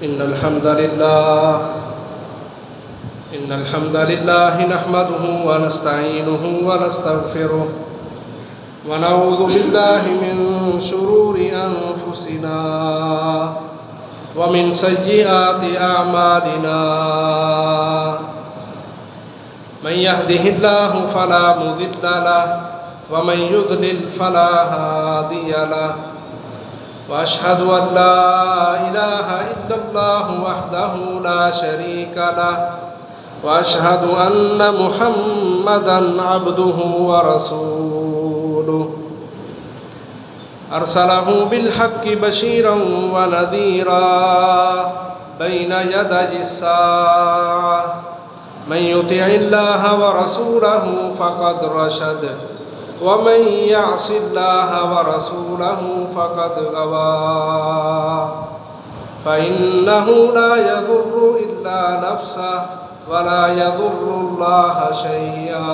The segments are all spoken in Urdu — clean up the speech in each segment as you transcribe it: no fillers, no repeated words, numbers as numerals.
إن الحمد لله نحمده ونستعينه ونستغفره ونعوذ بالله من شرور أنفسنا ومن سيئات أعمالنا من يهده الله فلا مضل له ومن يضلل فلا هادي له وأشهد أن لا إله إلا الله وحده لا شريك له وأشهد أن محمدًا عبده ورسوله أرسله بالحق بشيرًا ونذيرًا بين يدي الساعة من يطع الله ورسوله فقد رشد ومن يعص الله ورسوله فقد غوى فإنه لا يضر إلا نفسه ولا يضر الله شيئا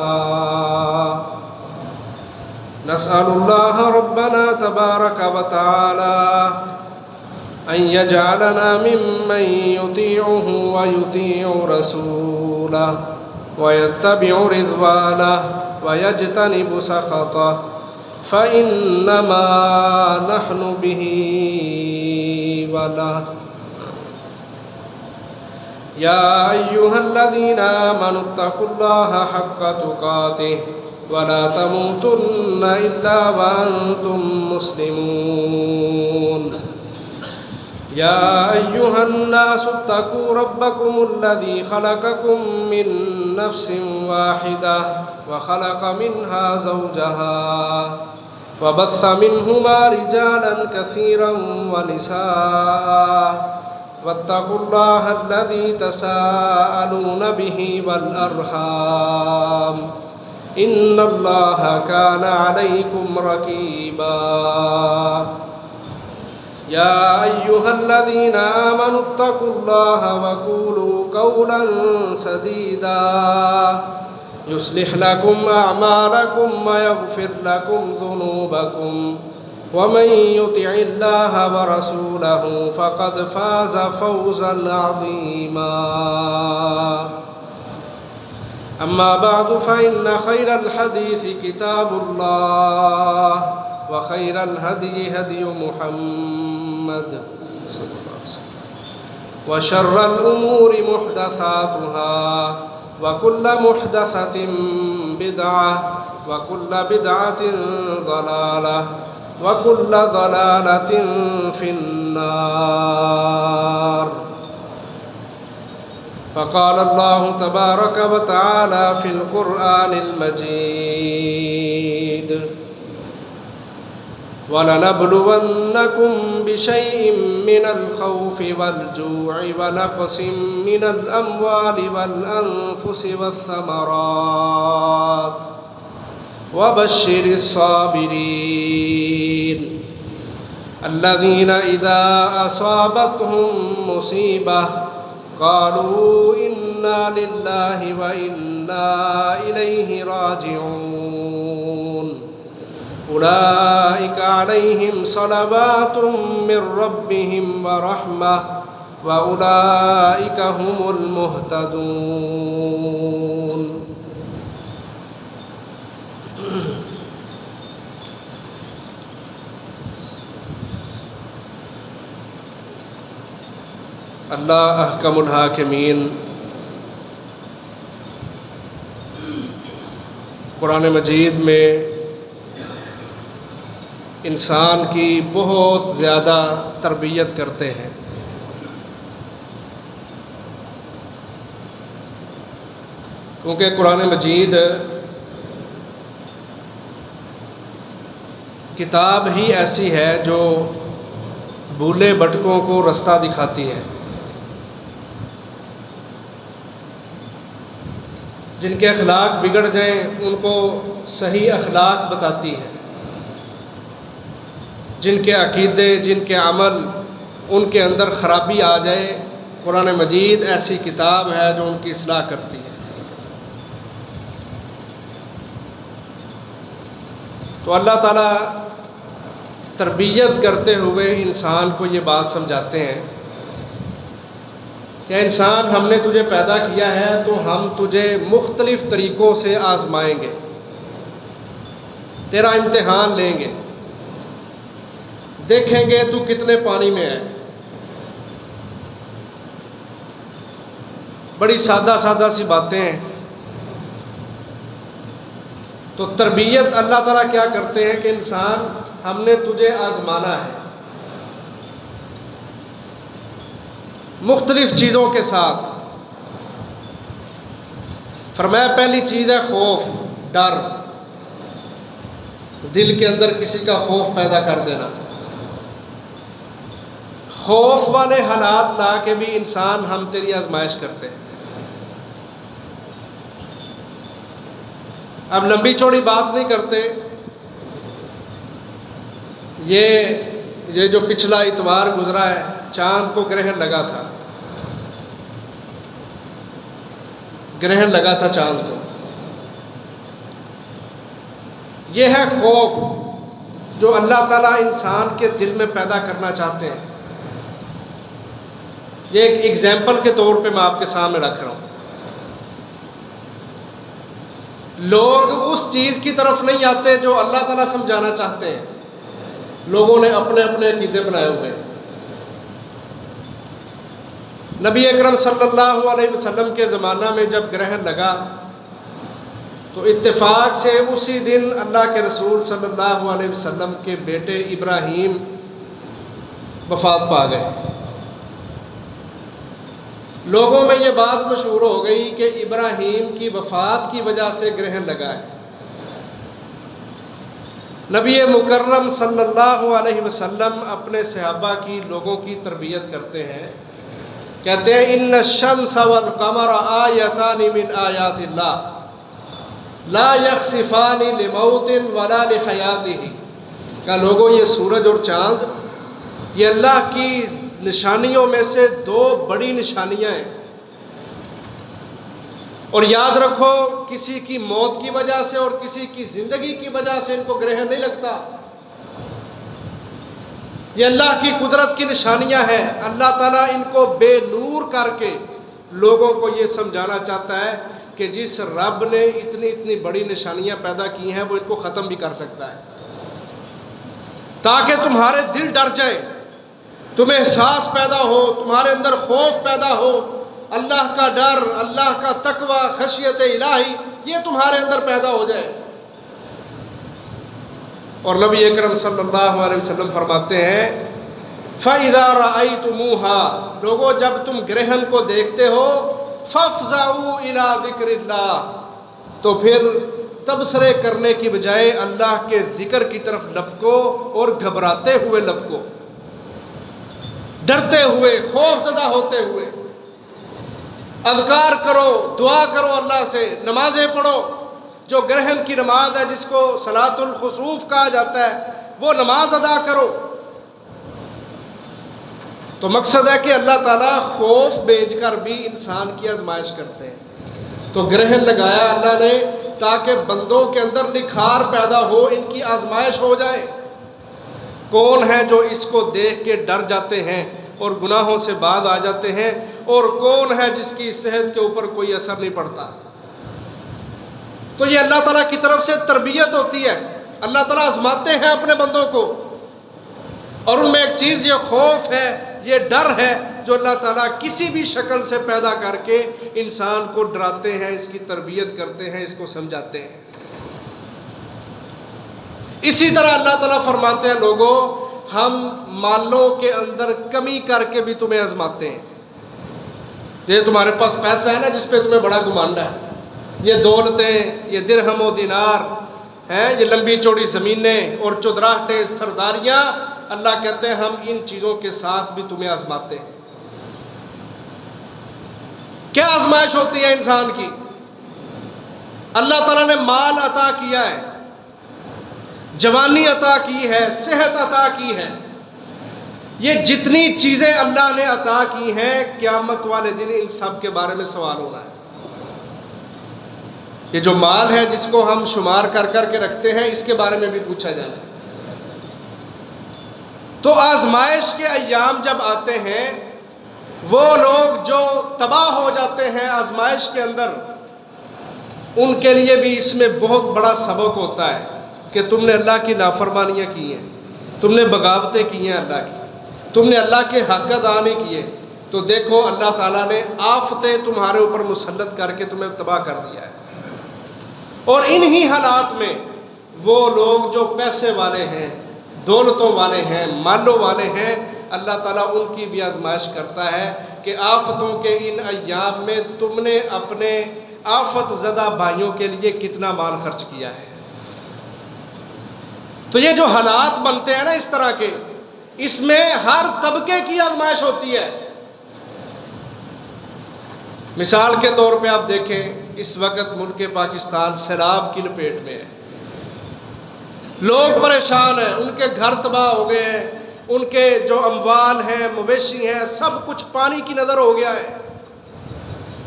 نسأل الله ربنا تبارك وتعالى أن يجعلنا ممن يطيعه ويطيع رسوله ويتبع رضوانه ويجتنب سخطه فإنما نحن به وله يا أيها الذين آمنوا اتقوا الله حق تقاته ولا تموتن إلا وأنتم مسلمون يا أيها الناس اتقوا ربكم الذي خلقكم من نفس واحدة وخلق منها زوجها وبث منهما رجالا كثيرا ونساء واتقوا الله الذي تساءلون به والأرحام إن الله كان عليكم رقيبا يا أيها الذين آمنوا اتقوا الله وقولوا قولا سديدا يصلح لكم أعمالكم ويغفر لكم ذنوبكم ومن يطع الله ورسوله فقد فاز فوزا عظيما أما بعد فإن خير الحديث كتاب الله وخير الهدي هدي محمد وشر الأمور محدثاتها وكل محدثة بدعة وكل بدعة ضلالة وكل ضلالة في النار فقال الله تبارك وتعالى في القرآن المجيد وَلَنَبْلُوَنَّكُمْ بِشَيْءٍ مِّنَ الْخَوْفِ وَالْجُوعِ وَنَقْصٍ مِّنَ الْأَمْوَالِ وَالْأَنفُسِ وَالثَّمَرَاتِ وَبَشِّرِ الصَّابِرِينَ الَّذِينَ إِذَا أَصَابَتْهُم مُّصِيبَةٌ قَالُوا إِنَّا لِلَّهِ وَإِنَّا إِلَيْهِ راجعون أولئك عليهم صلوات من ربهم ورحمة وأولئك هم المهتدون اللہ احکم الحاکمین قرآن مجید میں انسان کی بہت زیادہ تربیت کرتے ہیں، کیونکہ قرآن مجید کتاب ہی ایسی ہے جو بھولے بھٹکوں کو رستہ دکھاتی ہے، جن کے اخلاق بگڑ جائیں ان کو صحیح اخلاق بتاتی ہے، جن کے عقیدے جن کے عمل ان کے اندر خرابی آ جائے، قرآن مجید ایسی کتاب ہے جو ان کی اصلاح کرتی ہے۔ تو اللہ تعالیٰ تربیت کرتے ہوئے انسان کو یہ بات سمجھاتے ہیں کہ انسان ہم نے تجھے پیدا کیا ہے تو ہم تجھے مختلف طریقوں سے آزمائیں گے، تیرا امتحان لیں گے، دیکھیں گے تو کتنے پانی میں ہے۔ بڑی سادہ سادہ سی باتیں ہیں۔ تو تربیت اللہ تعالیٰ کیا کرتے ہیں کہ انسان ہم نے تجھے آزمانا ہے مختلف چیزوں کے ساتھ۔ فرمایا پہلی چیز ہے خوف، ڈر، دل کے اندر کسی کا خوف پیدا کر دینا۔ خوف والے حالات لا کے بھی انسان ہم تیری آزمائش کرتے ہیں۔ اب لمبی چوڑی بات نہیں کرتے، یہ جو پچھلا اتوار گزرا ہے، چاند کو گرہن لگا تھا، گرہن لگا تھا چاند کو۔ یہ ہے خوف جو اللہ تعالیٰ انسان کے دل میں پیدا کرنا چاہتے ہیں۔ یہ ایک ایگزامپل کے طور پہ میں آپ کے سامنے رکھ رہا ہوں۔ لوگ اس چیز کی طرف نہیں آتے جو اللہ تعالیٰ سمجھانا چاہتے ہیں، لوگوں نے اپنے اپنے عقیدے بنائے ہوئے ہیں۔ نبی اکرم صلی اللہ علیہ وسلم کے زمانہ میں جب گرہن لگا تو اتفاق سے اسی دن اللہ کے رسول صلی اللہ علیہ وسلم کے بیٹے ابراہیم وفات پا گئے۔ لوگوں میں یہ بات مشہور ہو گئی کہ ابراہیم کی وفات کی وجہ سے گرہن لگا ہے۔ نبی مکرم صلی اللہ علیہ وسلم اپنے صحابہ کی، لوگوں کی تربیت کرتے ہیں، کہتے ہیں ان الشمس والقمر آیتان من آیات اللہ لا یخسفان لموت ولا لحیاتہ۔ کہ لوگوں یہ سورج اور چاند یہ اللہ کی نشانیوں میں سے دو بڑی نشانیاں ہیں، اور یاد رکھو کسی کی موت کی وجہ سے اور کسی کی زندگی کی وجہ سے ان کو گرہن نہیں لگتا۔ یہ اللہ کی قدرت کی نشانیاں ہیں۔ اللہ تعالیٰ ان کو بے نور کر کے لوگوں کو یہ سمجھانا چاہتا ہے کہ جس رب نے اتنی بڑی نشانیاں پیدا کی ہیں وہ ان کو ختم بھی کر سکتا ہے، تاکہ تمہارے دل ڈر جائے، تمہیں احساس پیدا ہو، تمہارے اندر خوف پیدا ہو، اللہ کا ڈر، اللہ کا تقوی، خشیت الہی یہ تمہارے اندر پیدا ہو جائے۔ اور نبی اکرم صلی اللہ علیہ وسلم فرماتے ہیں فَإِذَا رَأَيْتُمُوهَا، لوگوں جب تم گرہن کو دیکھتے ہو فَافْزَعُوا إِلَىٰ ذِكْرِ اللَّهِ، تو پھر تبصرے کرنے کی بجائے اللہ کے ذکر کی طرف لپکو، اور گھبراتے ہوئے لپکو، ڈرتے ہوئے، خوف زدہ ہوتے ہوئے۔ اذکار کرو، دعا کرو اللہ سے، نمازیں پڑھو۔ جو گرہن کی نماز ہے جس کو صلاۃ الخسوف کہا جاتا ہے وہ نماز ادا کرو۔ تو مقصد ہے کہ اللہ تعالیٰ خوف بھیج کر بھی انسان کی آزمائش کرتے ہیں۔ تو گرہن لگایا اللہ نے تاکہ بندوں کے اندر نکھار پیدا ہو، ان کی آزمائش ہو جائے۔ کون ہے جو اس کو دیکھ کے ڈر جاتے ہیں اور گناہوں سے باز آ جاتے ہیں، اور کون ہے جس کی صحت کے اوپر کوئی اثر نہیں پڑتا۔ تو یہ اللہ تعالیٰ کی طرف سے تربیت ہوتی ہے۔ اللہ تعالیٰ آزماتے ہیں اپنے بندوں کو، اور ان میں ایک چیز یہ خوف ہے، یہ ڈر ہے جو اللہ تعالیٰ کسی بھی شکل سے پیدا کر کے انسان کو ڈراتے ہیں، اس کی تربیت کرتے ہیں، اس کو سمجھاتے ہیں۔ اسی طرح اللہ تعالیٰ فرماتے ہیں لوگوں ہم مالوں کے اندر کمی کر کے بھی تمہیں آزماتے ہیں۔ یہ تمہارے پاس پیسہ ہے نا جس پہ تمہیں بڑا گمانڈ ہے، یہ دولتیں، یہ درہم و دینار ہیں، یہ لمبی چوڑی زمینیں اور چودراہٹیں، سرداریاں، اللہ کہتے ہیں ہم ان چیزوں کے ساتھ بھی تمہیں آزماتے ہیں۔ کیا آزمائش ہوتی ہے انسان کی؟ اللہ تعالیٰ نے مال عطا کیا ہے، جوانی عطا کی ہے، صحت عطا کی ہے، یہ جتنی چیزیں اللہ نے عطا کی ہیں قیامت والے دن ان سب کے بارے میں سوال ہونا ہے۔ یہ جو مال ہے جس کو ہم شمار کر کر کے رکھتے ہیں اس کے بارے میں بھی پوچھا جانا ہے۔ تو آزمائش کے ایام جب آتے ہیں وہ لوگ جو تباہ ہو جاتے ہیں آزمائش کے اندر، ان کے لیے بھی اس میں بہت بڑا سبق ہوتا ہے کہ تم نے اللہ کی نافرمانیاں کی ہیں، تم نے بغاوتیں کی ہیں اللہ کی، تم نے اللہ کے حق ادا نہیں کیے، تو دیکھو اللہ تعالیٰ نے آفتیں تمہارے اوپر مسلط کر کے تمہیں تباہ کر دیا ہے۔ اور انہی حالات میں وہ لوگ جو پیسے والے ہیں، دولتوں والے ہیں، مالوں والے ہیں، اللہ تعالیٰ ان کی بھی آزمائش کرتا ہے کہ آفتوں کے ان ایام میں تم نے اپنے آفت زدہ بھائیوں کے لیے کتنا مال خرچ کیا ہے۔ تو یہ جو حالات بنتے ہیں نا اس طرح کے، اس میں ہر طبقے کی آزمائش ہوتی ہے۔ مثال کے طور پہ آپ دیکھیں، اس وقت ملک پاکستان سیلاب کی لپیٹ میں ہے، لوگ پریشان ہیں، ان کے گھر تباہ ہو گئے ہیں، ان کے جو اموال ہیں، مویشی ہیں، سب کچھ پانی کی نظر ہو گیا ہے،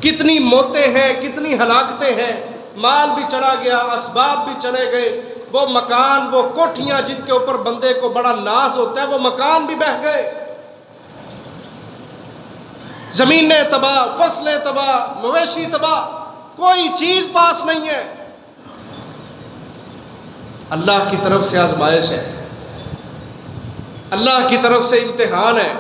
کتنی موتیں ہیں، کتنی ہلاکتیں ہیں، مال بھی چلا گیا، اسباب بھی چلے گئے، وہ مکان، وہ کوٹھیاں جن کے اوپر بندے کو بڑا ناز ہوتا ہے، وہ مکان بھی بہہ گئے، زمینیں تباہ، فصلیں تباہ، مویشی تباہ، کوئی چیز پاس نہیں ہے۔ اللہ کی طرف سے آزمائش ہے، اللہ کی طرف سے امتحان ہے۔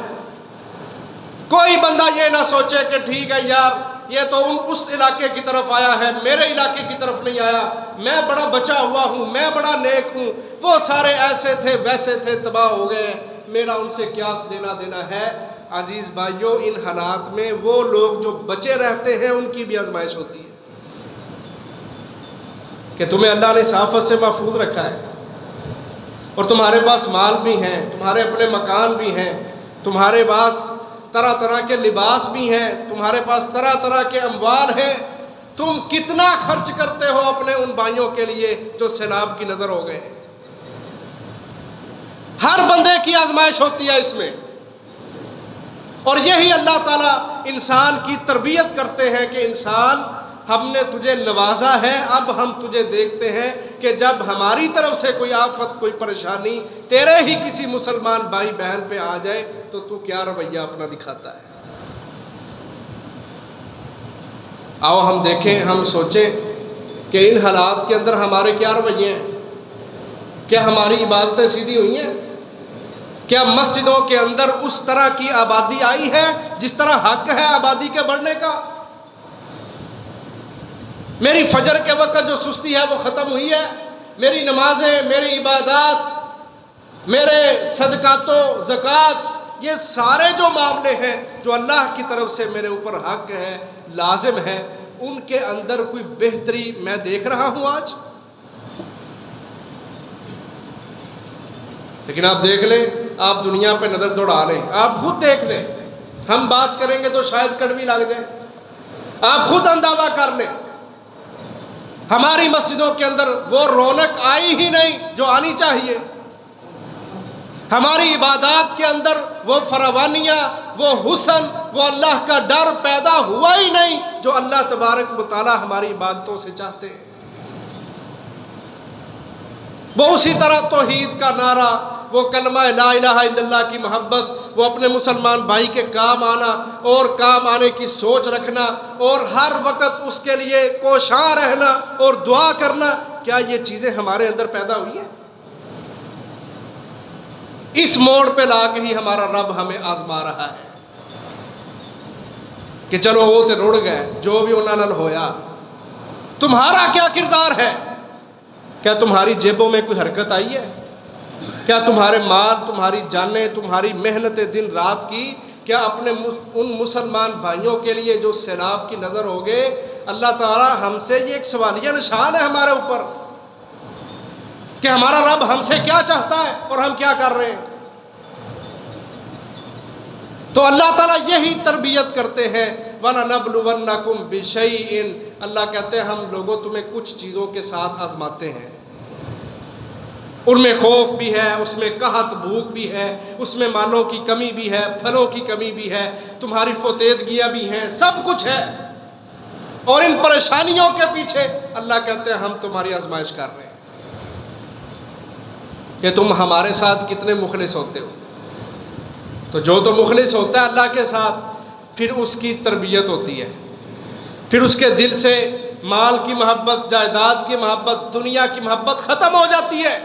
کوئی بندہ یہ نہ سوچے کہ ٹھیک ہے یار، یہ تو اس علاقے کی طرف آیا ہے، میرے علاقے کی طرف نہیں آیا، میں بڑا بچا ہوا ہوں، میں بڑا نیک ہوں، وہ سارے ایسے تھے ویسے تھے، تباہ ہو گئے، میرا ان سے کیا لینا دینا ہے۔ عزیز بھائیوں، ان حالات میں وہ لوگ جو بچے رہتے ہیں ان کی بھی آزمائش ہوتی ہے کہ تمہیں اللہ نے اس آفت سے محفوظ رکھا ہے، اور تمہارے پاس مال بھی ہیں، تمہارے اپنے مکان بھی ہیں، تمہارے پاس طرح طرح کے لباس بھی ہیں، تمہارے پاس طرح طرح کے اموال ہیں، تم کتنا خرچ کرتے ہو اپنے ان بھائیوں کے لیے جو سیلاب کی نظر ہو گئے۔ ہر بندے کی آزمائش ہوتی ہے اس میں، اور یہی اللہ تعالیٰ انسان کی تربیت کرتے ہیں کہ انسان، ہم نے تجھے نوازا ہے، اب ہم تجھے دیکھتے ہیں کہ جب ہماری طرف سے کوئی آفت، کوئی پریشانی تیرے ہی کسی مسلمان بھائی بہن پہ آ جائے تو کیا رویہ اپنا دکھاتا ہے۔ آؤ ہم دیکھیں، ہم سوچیں کہ ان حالات کے اندر ہمارے کیا رویے ہیں، کیا ہماری عبادتیں سیدھی ہوئی ہیں، کیا مسجدوں کے اندر اس طرح کی آبادی آئی ہے جس طرح حق ہے آبادی کے بڑھنے کا؟ میری فجر کے وقت جو سستی ہے وہ ختم ہوئی ہے، میری نمازیں، میری عبادات، میرے صدقات و زکوٰۃ، یہ سارے جو معاملے ہیں جو اللہ کی طرف سے میرے اوپر حق ہے، لازم ہے، ان کے اندر کوئی بہتری میں دیکھ رہا ہوں آج؟ لیکن آپ دیکھ لیں، آپ دنیا پہ نظر دوڑا لیں، آپ خود دیکھ لیں، ہم بات کریں گے تو شاید کڑوی لگ جائے، آپ خود اندازہ کر لیں، ہماری مسجدوں کے اندر وہ رونق آئی ہی نہیں جو آنی چاہیے، ہماری عبادات کے اندر وہ فراوانیاں، وہ حسن، وہ اللہ کا ڈر پیدا ہوا ہی نہیں جو اللہ تبارک و تعالی ہماری عبادتوں سے چاہتے ہیں۔ وہ اسی طرح توحید کا نعرہ، وہ کلمہ لا الہ الا اللہ کی محبت، وہ اپنے مسلمان بھائی کے کام آنا اور کام آنے کی سوچ رکھنا، اور ہر وقت اس کے لیے کوشاں رہنا اور دعا کرنا، کیا یہ چیزیں ہمارے اندر پیدا ہوئی ہیں؟ اس موڑ پہ لا کے ہی ہمارا رب ہمیں آزما رہا ہے کہ چلو وہ تے رڑ گئے، جو بھی انہاں نال ہویا، تمہارا کیا کردار ہے؟ کیا تمہاری جیبوں میں کوئی حرکت آئی ہے؟ کیا تمہارے مال، تمہاری جانیں، تمہاری محنت دن رات کی، کیا اپنے ان مسلمان بھائیوں کے لیے جو سیلاب کی نظر ہو گئے، اللہ تعالیٰ ہم سے یہ ایک سوالیہ نشان ہے ہمارے اوپر کہ ہمارا رب ہم سے کیا چاہتا ہے اور ہم کیا کر رہے ہیں۔ تو اللہ تعالیٰ یہی تربیت کرتے ہیں، وَلَنَبْلُوَنَّكُمْ بِشَيْءٍ، اللہ کہتے ہیں ہم لوگوں تمہیں کچھ چیزوں کے ساتھ آزماتے ہیں، ان میں خوف بھی ہے، اس میں قحط بھوک بھی ہے، اس میں مالوں کی کمی بھی ہے، پھلوں کی کمی بھی ہے، تمہاری فوتیدگیاں بھی ہیں، سب کچھ ہے، اور ان پریشانیوں کے پیچھے اللہ کہتے ہیں ہم تمہاری آزمائش کر رہے ہیں کہ تم ہمارے ساتھ کتنے مخلص ہوتے ہو۔ تو جو تو مخلص ہوتا ہے اللہ کے ساتھ، پھر اس کی تربیت ہوتی ہے، پھر اس کے دل سے مال کی محبت، جائیداد کی محبت، دنیا کی محبت ختم ہو جاتی ہے۔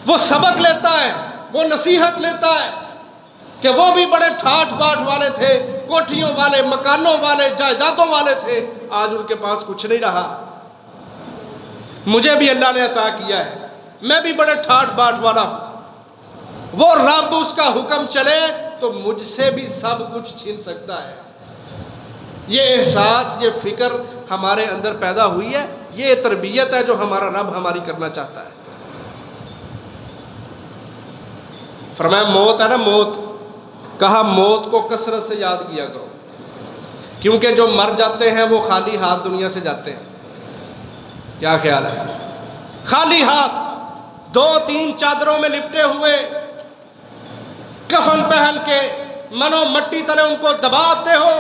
وہ سبق لیتا ہے، وہ نصیحت لیتا ہے کہ وہ بھی بڑے ٹھاٹ باٹ والے تھے، کوٹھیوں والے، مکانوں والے، جائیدادوں والے تھے، آج ان کے پاس کچھ نہیں رہا۔ مجھے بھی اللہ نے عطا کیا ہے، میں بھی بڑے ٹھاٹ باٹ والا ہوں۔ وہ رب اس کا حکم چلے تو مجھ سے بھی سب کچھ چھین سکتا ہے۔ یہ احساس، یہ فکر ہمارے اندر پیدا ہوئی ہے، یہ تربیت ہے جو ہمارا رب ہماری کرنا چاہتا ہے۔ فرمایا موت ہے نا، موت، کہا موت کو کثرت سے یاد کیا کرو، کیونکہ جو مر جاتے ہیں وہ خالی ہاتھ دنیا سے جاتے ہیں۔ کیا خیال ہے؟ خالی ہاتھ، 2-3 چادروں میں لپٹے ہوئے، کفن پہن کے منو مٹی تلے ان کو دباتے ہو،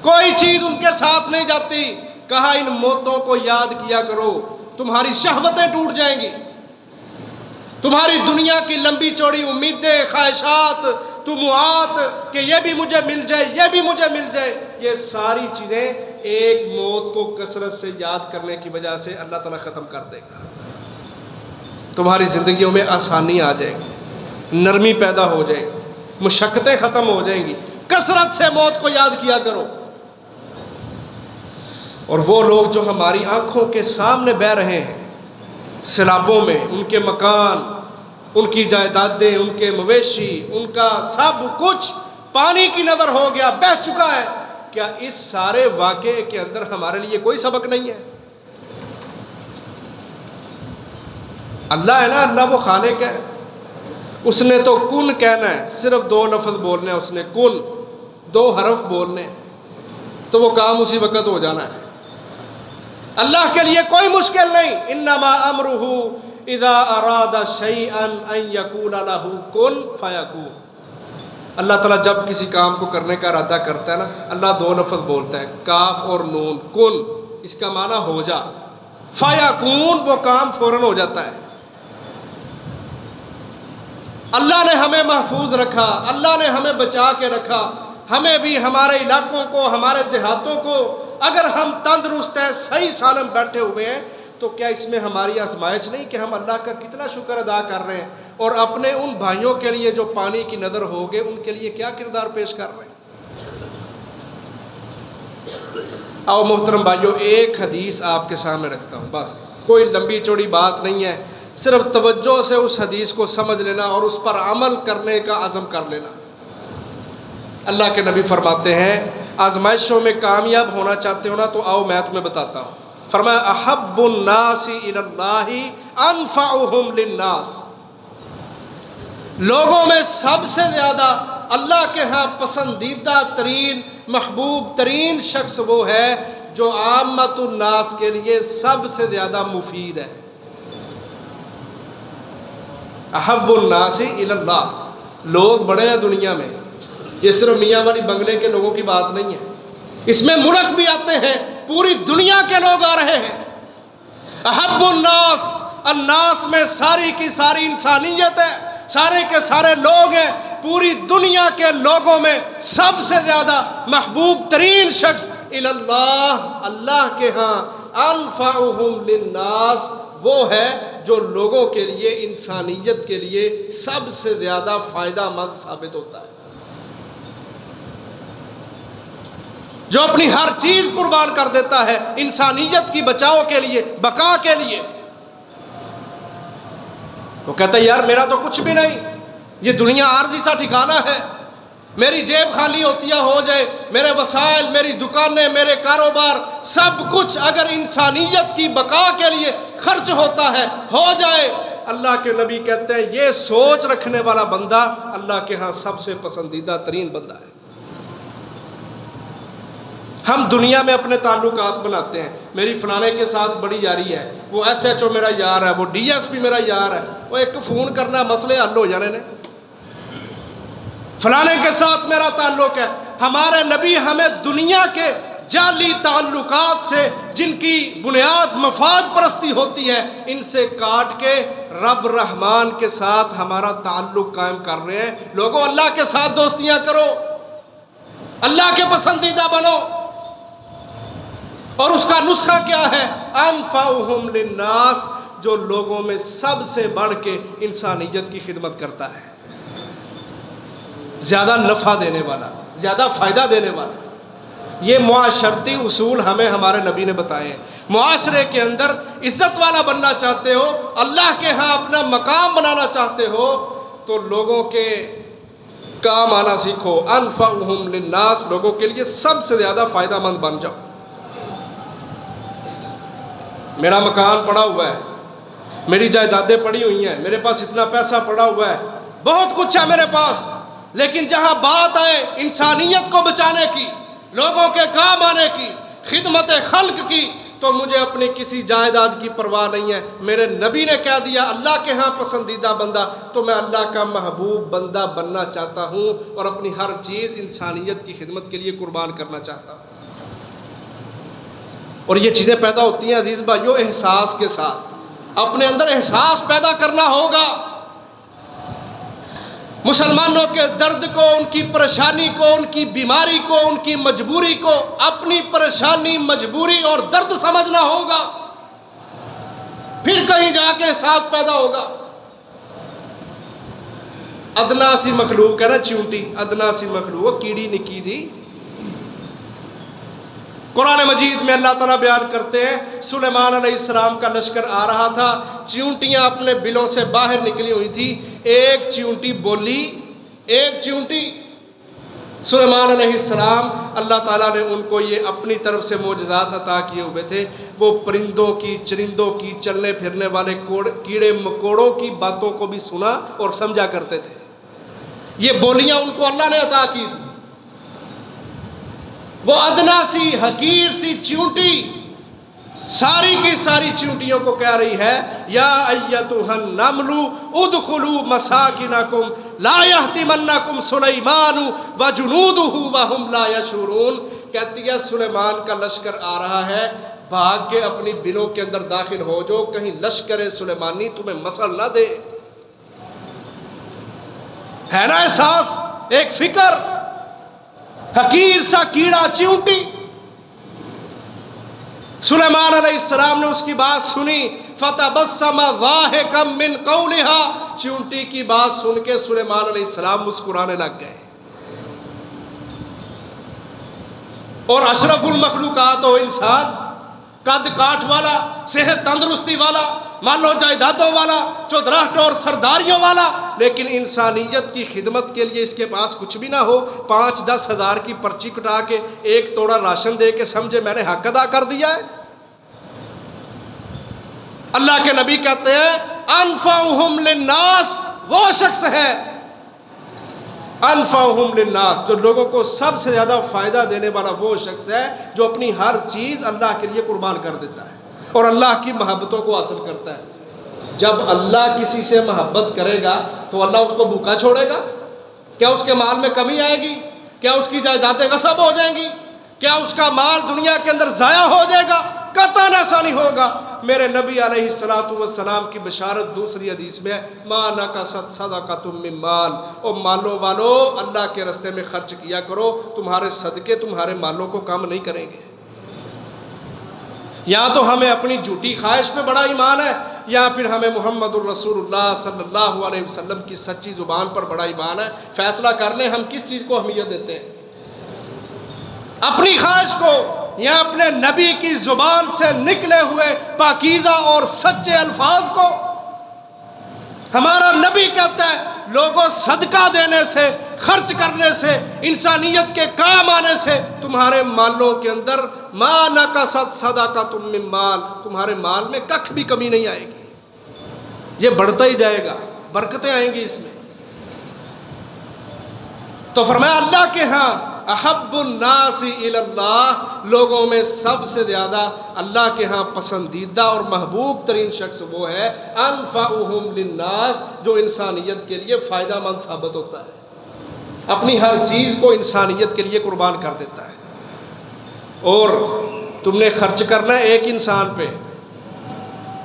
کوئی چیز ان کے ساتھ نہیں جاتی۔ کہا ان موتوں کو یاد کیا کرو، تمہاری شہوتیں ٹوٹ جائیں گی، تمہاری دنیا کی لمبی چوڑی امیدیں، خواہشات، طموحات کہ یہ بھی مجھے مل جائے، یہ بھی مجھے مل جائے، یہ ساری چیزیں ایک موت کو کثرت سے یاد کرنے کی وجہ سے اللہ تعالیٰ ختم کر دے گا۔ تمہاری زندگیوں میں آسانی آ جائے گی، نرمی پیدا ہو جائے گی، مشقتیں ختم ہو جائیں گی۔ کثرت سے موت کو یاد کیا کرو۔ اور وہ لوگ جو ہماری آنکھوں کے سامنے بہہ رہے ہیں سیلابوں میں، ان کے مکان، ان کی جائیدادیں، ان کے مویشی، ان کا سب کچھ پانی کی نظر ہو گیا، بہہ چکا ہے، کیا اس سارے واقعے کے اندر ہمارے لیے کوئی سبق نہیں ہے؟ اللہ ہے نا، اللہ وہ خالق ہے، اس نے تو کن کہنا ہے، صرف 2 لفظ بولنے ہیں، اس نے کن، 2 حرف بولنے، تو وہ کام اسی وقت ہو جانا ہے۔ اللہ کے لیے کوئی مشکل نہیں، انما امرہ اذا اراد شیئا ان یقول لہ کن فیکون۔ اللہ تعالیٰ جب کسی کام کو کرنے کا ارادہ کرتا ہے نا، اللہ 2 لفظ بولتا ہے، کاف اور نون، کن، اس کا معنی ہو جا، فیکون، وہ کام فوراً ہو جاتا ہے۔ اللہ نے ہمیں محفوظ رکھا، اللہ نے ہمیں بچا کے رکھا، ہمیں بھی، ہمارے علاقوں کو، ہمارے دیہاتوں کو، اگر ہم تندرست ہیں، صحیح سالم بیٹھے ہوئے ہیں، تو کیا اس میں ہماری آزمائش نہیں کہ ہم اللہ کا کتنا شکر ادا کر رہے ہیں، اور اپنے ان بھائیوں کے لیے جو پانی کی نظر ہو گئے ان کے لیے کیا کردار پیش کر رہے ہیں؟ آؤ محترم بھائیوں، ایک حدیث آپ کے سامنے رکھتا ہوں، بس کوئی لمبی چوڑی بات نہیں ہے، صرف توجہ سے اس حدیث کو سمجھ لینا اور اس پر عمل کرنے کا عزم کر لینا۔ اللہ کے نبی فرماتے ہیں، آزمائشوں میں کامیاب ہونا چاہتے ہو نا، تو آؤ میں تمہیں بتاتا ہوں۔ فرمایا احب الناس الی اللہ انفعہم للناس، لوگوں میں سب سے زیادہ اللہ کے ہاں پسندیدہ ترین، محبوب ترین شخص وہ ہے جو عامت الناس کے لیے سب سے زیادہ مفید ہے۔ احب الناس الی اللہ، لوگ بڑے ہیں دنیا میں، یہ صرف میاں والی بنگلے کے لوگوں کی بات نہیں ہے، اس میں ملک بھی آتے ہیں، پوری دنیا کے لوگ آ رہے ہیں۔ احب الناس، الناس میں ساری کی ساری انسانیت ہے، سارے کے سارے لوگ ہیں، پوری دنیا کے لوگوں میں سب سے زیادہ محبوب ترین شخص الی اللہ، اللہ کے ہاں انفعہم للناس، وہ ہے جو لوگوں کے لیے، انسانیت کے لیے سب سے زیادہ فائدہ مند ثابت ہوتا ہے، جو اپنی ہر چیز قربان کر دیتا ہے انسانیت کی بچاؤ کے لیے، بقا کے لیے۔ وہ کہتا ہے یار میرا تو کچھ بھی نہیں، یہ دنیا عارضی سا ٹھکانہ ہے، میری جیب خالی ہوتی ہے ہو جائے، میرے وسائل، میری دکانیں، میرے کاروبار، سب کچھ اگر انسانیت کی بقا کے لیے خرچ ہوتا ہے ہو جائے۔ اللہ کے نبی کہتے ہیں یہ سوچ رکھنے والا بندہ اللہ کے ہاں سب سے پسندیدہ ترین بندہ ہے۔ ہم دنیا میں اپنے تعلقات بناتے ہیں، میری فلانے کے ساتھ بڑی یاری ہے، وہ ایس ایچ او میرا یار ہے، وہ ڈی ایس پی میرا یار ہے، وہ ایک فون کرنا مسئلے حل ہو جانے نے، فلانے کے ساتھ میرا تعلق ہے۔ ہمارے نبی ہمیں دنیا کے جعلی تعلقات سے جن کی بنیاد مفاد پرستی ہوتی ہے، ان سے کاٹ کے رب رحمان کے ساتھ ہمارا تعلق قائم کر رہے ہیں۔ لوگوں، اللہ کے ساتھ دوستیاں کرو، اللہ کے پسندیدہ بنو، اور اس کا نسخہ کیا ہے؟ انفعہم للناس، جو لوگوں میں سب سے بڑھ کے انسانیت کی خدمت کرتا ہے، زیادہ نفع دینے والا، زیادہ فائدہ دینے والا۔ یہ معاشرتی اصول ہمیں ہمارے نبی نے بتائے ہیں۔ معاشرے کے اندر عزت والا بننا چاہتے ہو، اللہ کے ہاں اپنا مقام بنانا چاہتے ہو، تو لوگوں کے کام آنا سیکھو۔ انفعہم للناس، لوگوں کے لیے سب سے زیادہ فائدہ مند بن جاؤ۔ میرا مکان پڑا ہوا ہے، میری جائیدادیں پڑی ہوئی ہیں، میرے پاس اتنا پیسہ پڑا ہوا ہے، بہت کچھ ہے میرے پاس، لیکن جہاں بات آئے انسانیت کو بچانے کی، لوگوں کے کام آنے کی، خدمت خلق کی، تو مجھے اپنی کسی جائیداد کی پرواہ نہیں ہے۔ میرے نبی نے کہہ دیا اللہ کے ہاں پسندیدہ بندہ، تو میں اللہ کا محبوب بندہ بننا چاہتا ہوں، اور اپنی ہر چیز انسانیت کی خدمت کے لیے قربان کرنا چاہتا ہوں۔ اور یہ چیزیں پیدا ہوتی ہیں عزیز بھائیو احساس کے ساتھ۔ اپنے اندر احساس پیدا کرنا ہوگا مسلمانوں کے درد کو، ان کی پریشانی کو، ان کی بیماری کو، ان کی مجبوری کو، اپنی پریشانی، مجبوری اور درد سمجھنا ہوگا، پھر کہیں جا کے احساس پیدا ہوگا۔ ادنا سی مخلوق ہے نا چیونٹی، ادنا سی مخلوق، کیڑی نکی تھی۔ قرآن مجید میں اللہ تعالیٰ بیان کرتے ہیں سلیمان علیہ السلام کا لشکر آ رہا تھا، چیونٹیاں اپنے بلوں سے باہر نکلی ہوئی تھی، ایک چیونٹی بولی، ایک چیونٹی سلیمان علیہ السلام، اللہ تعالیٰ نے ان کو یہ اپنی طرف سے معجزات عطا کیے ہوئے تھے، وہ پرندوں کی، چرندوں کی، چلنے پھرنے والے کیڑے مکوڑوں کی باتوں کو بھی سنا اور سمجھا کرتے تھے۔ یہ بولیاں ان کو اللہ نے عطا کی تھی۔ وہ ادنا سی حقیر سی چیونٹی ساری کی ساری چیونٹیوں کو کہہ رہی ہے یا ایتھا النمل ادخلوا مساکنکم لا یحطمنکم سلیمان وجنودہ وہم لا یشعرون۔ کہتی ہے سلیمان کا لشکر آ رہا ہے، بھاگ کے اپنی بلوں کے اندر داخل ہو جو، کہیں لشکر سلیمانی تمہیں مسل نہ دے۔ ہے نا احساس، ایک فکر، حقیر سا کیڑا چیونٹی۔ سلیمان علیہ السلام نے اس کی بات سنی، فتبسم ضاحکا من قولها، چیونٹی کی بات سن کے سلیمان علیہ السلام مسکرانے لگ گئے۔ اور اشرف المخلوقات ہو انسان، قد کاٹ والا، صحت تندرستی والا، مال و جائیدادوں والا، چودراہٹ اور سرداریوں والا، لیکن انسانیت کی خدمت کے لیے اس کے پاس کچھ بھی نہ ہو، 5-10 ہزار کی پرچی کٹا کے ایک توڑا راشن دے کے سمجھے میں نے حق ادا کر دیا ہے۔ اللہ کے نبی کہتے ہیں انفعہم للناس، وہ شخص ہے انفعہم للناس، جو لوگوں کو سب سے زیادہ فائدہ دینے والا وہ شخص ہے جو اپنی ہر چیز اللہ کے لیے قربان کر دیتا ہے اور اللہ کی محبتوں کو حاصل کرتا ہے۔ جب اللہ کسی سے محبت کرے گا تو اللہ اس کو بھوکا چھوڑے گا؟ کیا اس کے مال میں کمی آئے گی؟ کیا اس کی جائیدادیں غصب ہو جائیں گی؟ کیا اس کا مال دنیا کے اندر ضائع ہو جائے گا؟ قطعاً ایسا نہیں ہوگا۔ میرے نبی علیہ السلام کی بشارت دوسری حدیث میں ما نقصت صدقۃ من مال، او مالوں والو اللہ کے راستے میں خرچ کیا کرو، تمہارے صدقے تمہارے مالوں کو کم نہیں کریں گے۔ یا تو ہمیں اپنی جھوٹی خواہش پہ بڑا ایمان ہے، یا پھر ہمیں محمد الرسول اللہ صلی اللہ علیہ وسلم کی سچی زبان پر بڑا ایمان ہے۔ فیصلہ کر لیں ہم کس چیز کو اہمیت دیتے ہیں، اپنی خواہش کو یا اپنے نبی کی زبان سے نکلے ہوئے پاکیزہ اور سچے الفاظ کو۔ ہمارا نبی کہتا ہے لوگوں صدقہ دینے سے، خرچ کرنے سے، انسانیت کے کام آنے سے تمہارے مالوں کے اندر ما نقصت صدقۃ من مال، تمہارے مال میں ککھ بھی کمی نہیں آئے گی، یہ بڑھتا ہی جائے گا، برکتیں آئیں گی اس میں۔ تو فرمایا اللہ کے ہاں احب الناس الی اللہ، لوگوں میں سب سے زیادہ اللہ کے ہاں پسندیدہ اور محبوب ترین شخص وہ ہے انفعہم للناس، جو انسانیت کے لیے فائدہ مند ثابت ہوتا ہے، اپنی ہر چیز کو انسانیت کے لیے قربان کر دیتا ہے۔ اور تم نے خرچ کرنا ہے ایک انسان پہ۔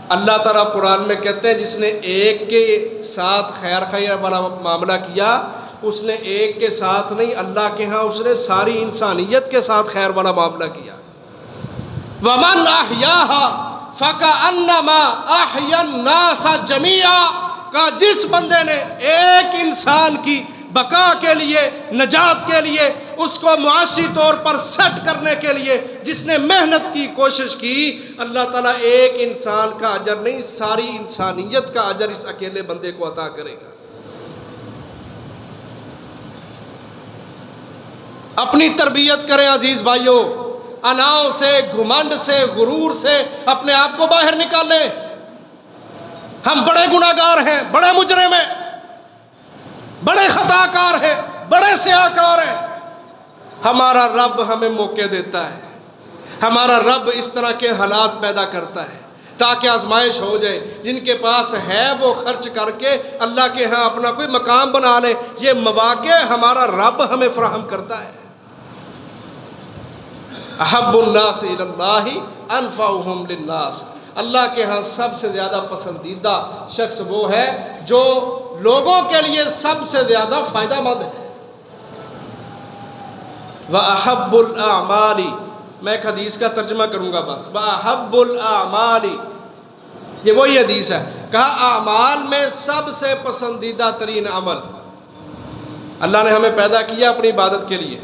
اللہ تعالیٰ قرآن میں کہتے ہیں جس نے ایک کے ساتھ خیر والا معاملہ کیا، اس نے ایک کے ساتھ نہیں، اللہ کے ہاں اس نے ساری انسانیت کے ساتھ خیر والا معاملہ کیا۔ وَمَنْ أَحْيَاهَا فَكَأَنَّمَا أَحْيَا النَّاسَ جَمِيعًا، کہ جس بندے نے ایک انسان کی بقا کے لیے، نجات کے لیے، اس کو معاشی طور پر سیٹ کرنے کے لیے جس نے محنت کی، کوشش کی، اللہ تعالیٰ ایک انسان کا اجر نہیں، ساری انسانیت کا اجر اس اکیلے بندے کو عطا کرے گا۔ اپنی تربیت کریں عزیز بھائیوں، اناؤں سے، گھمنڈ سے، غرور سے اپنے آپ کو باہر نکالیں۔ ہم بڑے گناہگار ہیں، بڑے مجرم ہیں، بڑے خطا کار ہیں، بڑے سیاہکار ہیں۔ ہمارا رب ہمیں موقع دیتا ہے، ہمارا رب اس طرح کے حالات پیدا کرتا ہے تاکہ آزمائش ہو جائے۔ جن کے پاس ہے وہ خرچ کر کے اللہ کے ہاں اپنا کوئی مقام بنا لے۔ یہ مواقع ہمارا رب ہمیں فراہم کرتا ہے۔ احب الناس الی اللہ انفعہم للناس، اللہ کے ہاں سب سے زیادہ پسندیدہ شخص وہ ہے جو لوگوں کے لیے سب سے زیادہ فائدہ مند ہے۔ وَأَحَبُّ الْأَعْمَالِ، میں ایک حدیث کا ترجمہ کروں گا بس۔ وَأَحَبُّ الْأَعْمَالِ، یہ وہی حدیث ہے، کہا اعمال میں سب سے پسندیدہ ترین عمل۔ اللہ نے ہمیں پیدا کیا اپنی عبادت کے لیے۔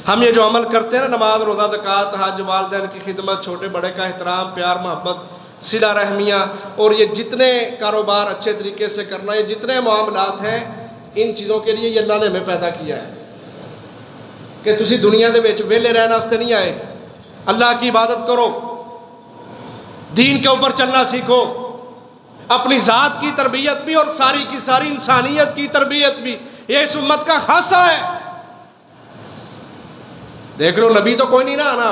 ہم یہ جو عمل کرتے ہیں نا، نماز، روزہ، زکوٰۃ، حج، والدین کی خدمت، چھوٹے بڑے کا احترام، پیار محبت، صلہ رحمیہ، اور یہ جتنے کاروبار اچھے طریقے سے کرنا، یہ جتنے معاملات ہیں، ان چیزوں کے لیے یہ اللہ نے ہمیں پیدا کیا ہے کہ تسی دنیا دے وچ ویلے رہنا واسطے نہیں آئے۔ اللہ کی عبادت کرو، دین کے اوپر چلنا سیکھو، اپنی ذات کی تربیت بھی اور ساری کی ساری انسانیت کی تربیت بھی، یہ اس امت کا خاصہ ہے۔ دیکھ لو، نبی تو کوئی نہیں نا آنا،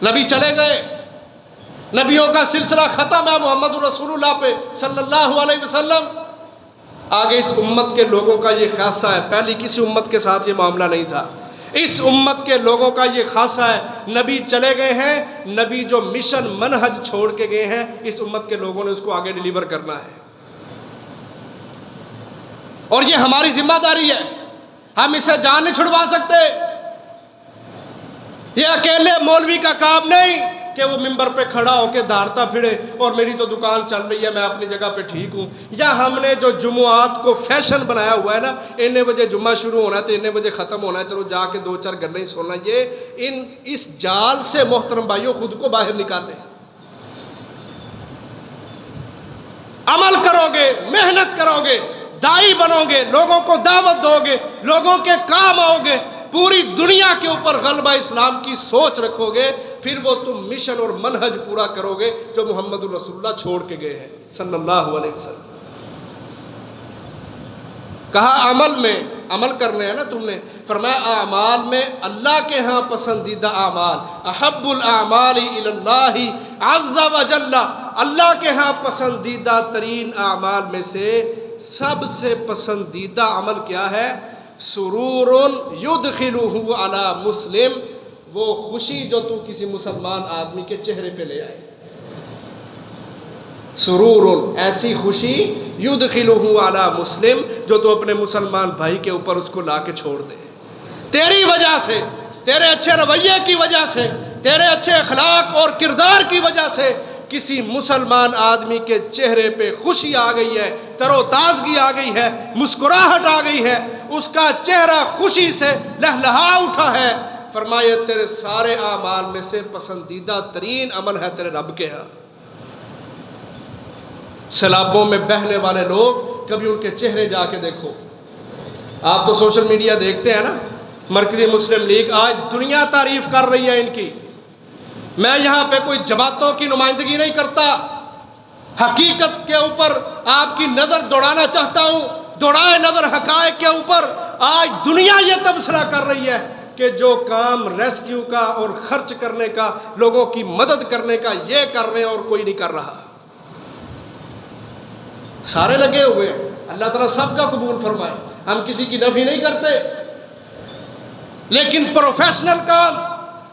نبی چلے گئے، نبیوں کا سلسلہ ختم ہے محمد رسول اللہ پہ صلی اللہ علیہ وسلم۔ آگے اس امت کے لوگوں کا یہ خاصہ ہے، پہلی کسی امت کے ساتھ یہ معاملہ نہیں تھا۔ اس امت کے لوگوں کا یہ خاصہ ہے، نبی چلے گئے ہیں، نبی جو مشن منہج چھوڑ کے گئے ہیں، اس امت کے لوگوں نے اس کو آگے ڈیلیور کرنا ہے، اور یہ ہماری ذمہ داری ہے۔ ہم اسے جان نہیں چھڑوا سکتے۔ یہ اکیلے مولوی کا کام نہیں کہ وہ ممبر پہ کھڑا ہو کے دھارتا پھرے اور میری تو دکان چل رہی ہے، میں اپنی جگہ پہ ٹھیک ہوں۔ یا ہم نے جو جمعات کو فیشن بنایا ہوا ہے نا، اتنے بجے جمعہ شروع ہونا ہے تو اتنے بجے ختم ہونا ہے، چلو جا کے 2-4 گھنٹے ہی سونا، یہ اس جال سے محترم بھائیوں خود کو باہر نکالیں۔ عمل کرو گے، محنت کرو گے، داعی بنو گے، لوگوں کو دعوت دو گے، لوگوں کے کام آؤ گے، پوری دنیا کے اوپر غلبہ اسلام کی سوچ رکھو گے، پھر وہ تم مشن اور منہج پورا کرو گے جو محمد رسول اللہ چھوڑ کے گئے ہیں صلی اللہ علیہ وسلم۔ کہا عمل میں، عمل کرنے ہیں نا تم نے، فرمایا اعمال میں اللہ کے ہاں پسندیدہ اعمال، احب الاعمال الی اللہ عز وجل، اللہ کے ہاں پسندیدہ ترین اعمال میں سے سب سے پسندیدہ عمل کیا ہے؟ سرور یدخلہ علی مسلم، وہ خوشی جو تو کسی مسلمان آدمی کے چہرے پہ لے آئے۔ سرور، ایسی خوشی، یدخلہ علی مسلم، جو تو اپنے مسلمان بھائی کے اوپر اس کو لا کے چھوڑ دے۔ تیری وجہ سے، تیرے اچھے رویے کی وجہ سے، تیرے اچھے اخلاق اور کردار کی وجہ سے کسی مسلمان آدمی کے چہرے پہ خوشی آ گئی ہے، تر و تازگی آ گئی ہے، مسکراہٹ آ گئی ہے، اس کا چہرہ خوشی سے لہلہا اٹھا ہے، فرمایا تیرے سارے اعمال میں سے پسندیدہ ترین عمل ہے تیرے رب کے ہاں۔ سیلابوں میں بہنے والے لوگ، کبھی ان کے چہرے جا کے دیکھو۔ آپ تو سوشل میڈیا دیکھتے ہیں نا، مرکزی مسلم لیگ آج دنیا تعریف کر رہی ہے ان کی۔ میں یہاں پہ کوئی جماعتوں کی نمائندگی نہیں کرتا، حقیقت کے اوپر آپ کی نظر دوڑانا چاہتا ہوں، دوڑائے نظر حقائق کے اوپر۔ آج دنیا یہ تبصرہ کر رہی ہے کہ جو کام ریسکیو کا اور خرچ کرنے کا، لوگوں کی مدد کرنے کا، یہ کر رہے ہیں اور کوئی نہیں کر رہا۔ سارے لگے ہوئے ہیں، اللہ تعالیٰ سب کا قبول فرمائے، ہم کسی کی نفی نہیں کرتے، لیکن پروفیشنل کام،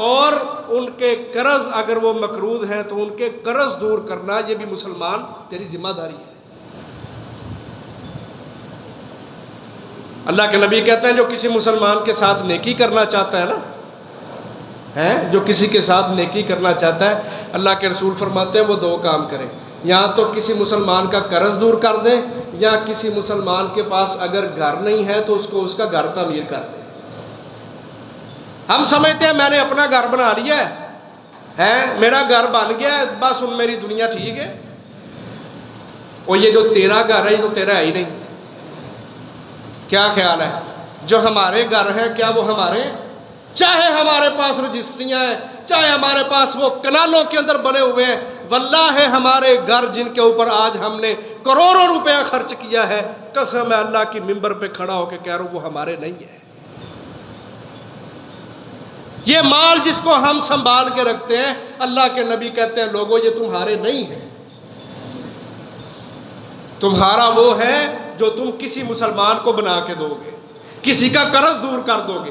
اور ان کے قرض اگر وہ مقروض ہیں تو ان کے قرض دور کرنا یہ بھی مسلمان تیری ذمہ داری ہے۔ اللہ کے نبی کہتے ہیں جو کسی مسلمان کے ساتھ نیکی کرنا چاہتا ہے نا، جو کسی کے ساتھ نیکی کرنا چاہتا ہے، اللہ کے رسول فرماتے ہیں وہ دو کام کرے، یا تو کسی مسلمان کا قرض دور کر دے، یا کسی مسلمان کے پاس اگر گھر نہیں ہے تو اس کو اس کا گھر تعمیر کر دے۔ ہم سمجھتے ہیں میں نے اپنا گھر بنا لیا ہے، میرا گھر بن گیا ہے، بس اب میری دنیا ٹھیک ہے۔ اور یہ جو تیرا گھر ہے یہ تو تیرا ہے ہی نہیں۔ کیا خیال ہے؟ جو ہمارے گھر ہیں کیا وہ ہمارے؟ چاہے ہمارے پاس رجسٹریاں ہیں، چاہے ہمارے پاس وہ کنالوں کے اندر بنے ہوئے ہیں، واللہ ہے ہمارے گھر جن کے اوپر آج ہم نے کروڑوں روپیہ خرچ کیا ہے، قسم ہے اللہ کی ممبر پہ کھڑا ہو کے کہہ رہا ہوں وہ ہمارے نہیں ہے۔ یہ مال جس کو ہم سنبھال کے رکھتے ہیں، اللہ کے نبی کہتے ہیں لوگوں یہ تمہارے نہیں ہے، تمہارا وہ ہے جو تم کسی مسلمان کو بنا کے دو گے، کسی کا قرض دور کر دو گے،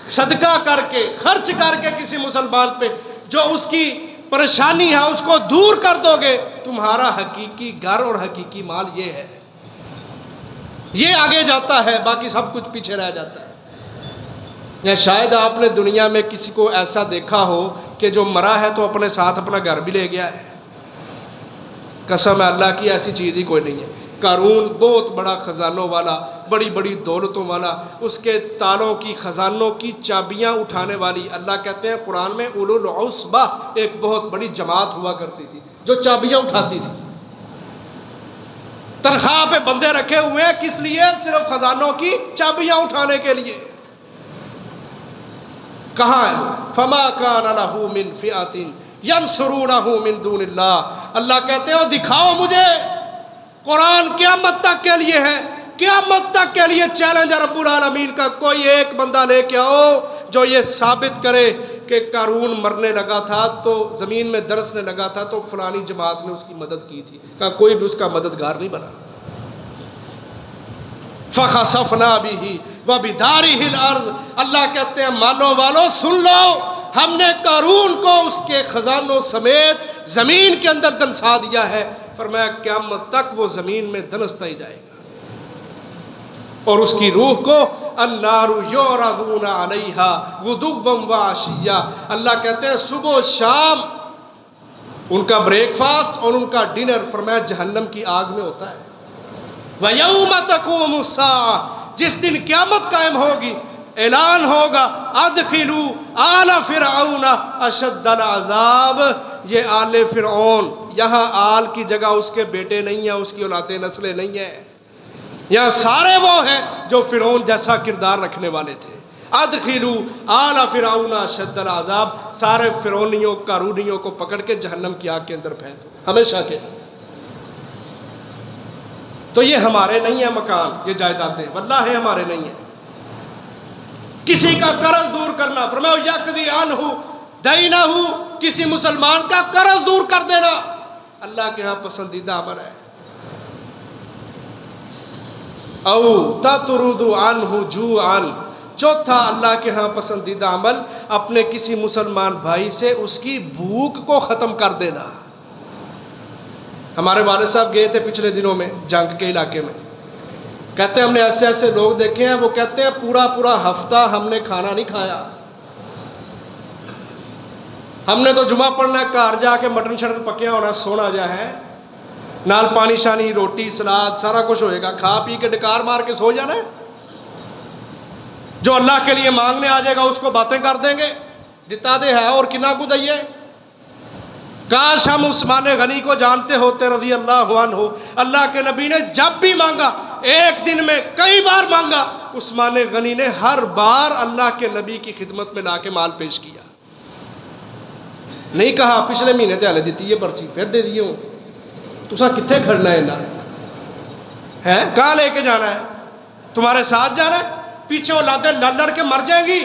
صدقہ کر کے خرچ کر کے کسی مسلمان پہ جو اس کی پریشانی ہے اس کو دور کر دو گے، تمہارا حقیقی گھر اور حقیقی مال یہ ہے۔ یہ آگے جاتا ہے، باقی سب کچھ پیچھے رہ جاتا ہے۔ یا شاید آپ نے دنیا میں کسی کو ایسا دیکھا ہو کہ جو مرا ہے تو اپنے ساتھ اپنا گھر بھی لے گیا ہے؟ قسم ہے اللہ کی ایسی چیز ہی کوئی نہیں ہے۔ قارون بہت بڑا خزانوں والا، بڑی بڑی دولتوں والا، اس کے تالوں کی خزانوں کی چابیاں اٹھانے والی، اللہ کہتے ہیں قرآن میں اولو العصبہ، ایک بہت بڑی جماعت ہوا کرتی تھی جو چابیاں اٹھاتی تھی۔ تنخواہ پہ بندے رکھے ہوئے ہیں کس لیے؟ صرف خزانوں کی چابیاں اٹھانے کے لیے۔ کہاں ہے؟ فما کان لہ من فئۃ ینصرونہ من دون اللہ، اللہ کہتے ہیں دکھاؤ مجھے، قرآن قیامت تک کے لیے ہے، قیامت تک کے لیے چیلنج ہے رب العالمین کا، کوئی ایک بندہ لے کے آؤ جو یہ ثابت کرے کہ قارون مرنے لگا تھا تو زمین میں درسنے لگا تھا تو فلانی جماعت نے اس کی مدد کی تھی، کہا کوئی بھی اس کا مددگار نہیں بنا۔ فَخَسَفْنَا بِهِ وَبِدَارِهِ الْأَرْضِ، اللہ کہتے ہیں مالوں والوں سن لو، ہم نے قارون کو اس کے خزانوں سمیت زمین کے اندر دنسا دیا ہے، فرمایا قیامت تک وہ زمین میں دنستا ہی جائے گا، اور اس کی روح کو النار یعرضون علیہا غدوا وعشیا، اللہ کہتے ہیں صبح و شام ان کا بریک فاسٹ اور ان کا ڈنر فرمایا جہنم کی آگ میں ہوتا ہے۔ وَيَوْمَ تَقُومُ السَّاعَةُ، جس دن قیامت قائم ہوگی اعلان ہوگا ادخلوا آل فرعون اشد العذاب، یہ آل فرعون، یہاں آل کی جگہ اس کے بیٹے نہیں ہیں، اس کی اولادیں نسلیں نہیں ہیں، یہاں سارے وہ ہیں جو فرعون جیسا کردار رکھنے والے تھے۔ ادخلوا آل فرعون اشد العذاب، سارے فرعونیوں قارونیوں کو پکڑ کے جہنم کی آگ کے اندر پھینک دو ہمیشہ کے۔ تو یہ ہمارے نہیں ہیں مکان، یہ جائیدادیں واللہ ہمارے نہیں ہیں۔ کسی کا قرض دور کرنا، فرمایا یقضی عنہ دینہ، کسی مسلمان کا قرض دور کر دینا اللہ کے ہاں پسندیدہ عمل ہے۔ او تطرد عنہ جوعا، چوتھا اللہ کے ہاں پسندیدہ عمل اپنے کسی مسلمان بھائی سے اس کی بھوک کو ختم کر دینا۔ ہمارے والد صاحب گئے تھے پچھلے دنوں میں جنگ کے علاقے میں، کہتے ہیں ہم نے ایسے ایسے لوگ دیکھے ہیں، وہ کہتے ہیں پورا پورا ہفتہ ہم نے کھانا نہیں کھایا، ہم نے تو جمعہ پڑھنا ہے، گھر جا کے مٹن شٹن پکیا ہونا، سونا جا ہے، نال پانی شانی روٹی سلاد سارا کچھ ہوئے گا، کھا پی کے ڈکار مار کے سو جانا ہے۔ جو اللہ کے لیے مانگنے آ جائے گا اس کو باتیں کر دیں گے، دتا دے ہے اور کنا کو دئیے۔ کاش ہم عثمان غنی کو جانتے ہوتے رضی اللہ عنہ، اللہ کے نبی نے جب بھی مانگا، ایک دن میں کئی بار مانگا، عثمان غنی نے ہر بار اللہ کے نبی کی خدمت میں لا کے مال پیش کیا، نہیں کہا پچھلے مہینے تے ہلے دیتی ہے پرچی پھر دے دیے ہوں، تسا کتنے کھڑنا ہے ہے کہاں لے کے جانا ہے؟ تمہارے ساتھ جانا ہے؟ پیچھے اولادیں لڑ لڑ کے مر جائیں گی،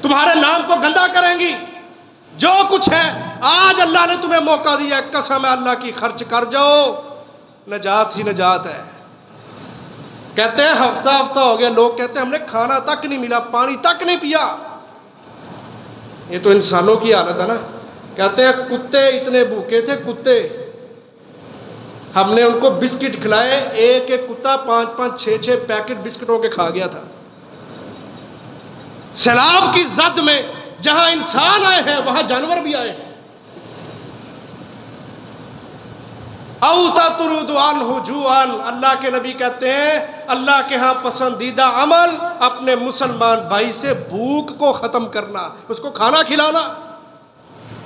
تمہارے نام کو گندا کریں گی۔ جو کچھ ہے آج اللہ نے تمہیں موقع دیا، قسم ہے اللہ کی خرچ کر جاؤ، نجات ہی نجات ہے۔ کہتے ہیں ہفتہ ہفتہ ہو گیا، لوگ کہتے ہیں ہم نے کھانا تک نہیں ملا، پانی تک نہیں پیا۔ یہ تو انسانوں کی حالت ہے نا. کہتے ہیں کتے اتنے بھوکے تھے کتے، ہم نے ان کو بسکٹ کھلائے، ایک ایک کتا 5 6 پیکٹ بسکٹوں کے کھا گیا تھا. سیلاب کی زد میں جہاں انسان آئے ہیں وہاں جانور بھی آئے ہیں. او تطرد عنہ جوعا، اللہ کے نبی کہتے ہیں اللہ کے ہاں پسندیدہ عمل اپنے مسلمان بھائی سے بھوک کو ختم کرنا، اس کو کھانا کھلانا.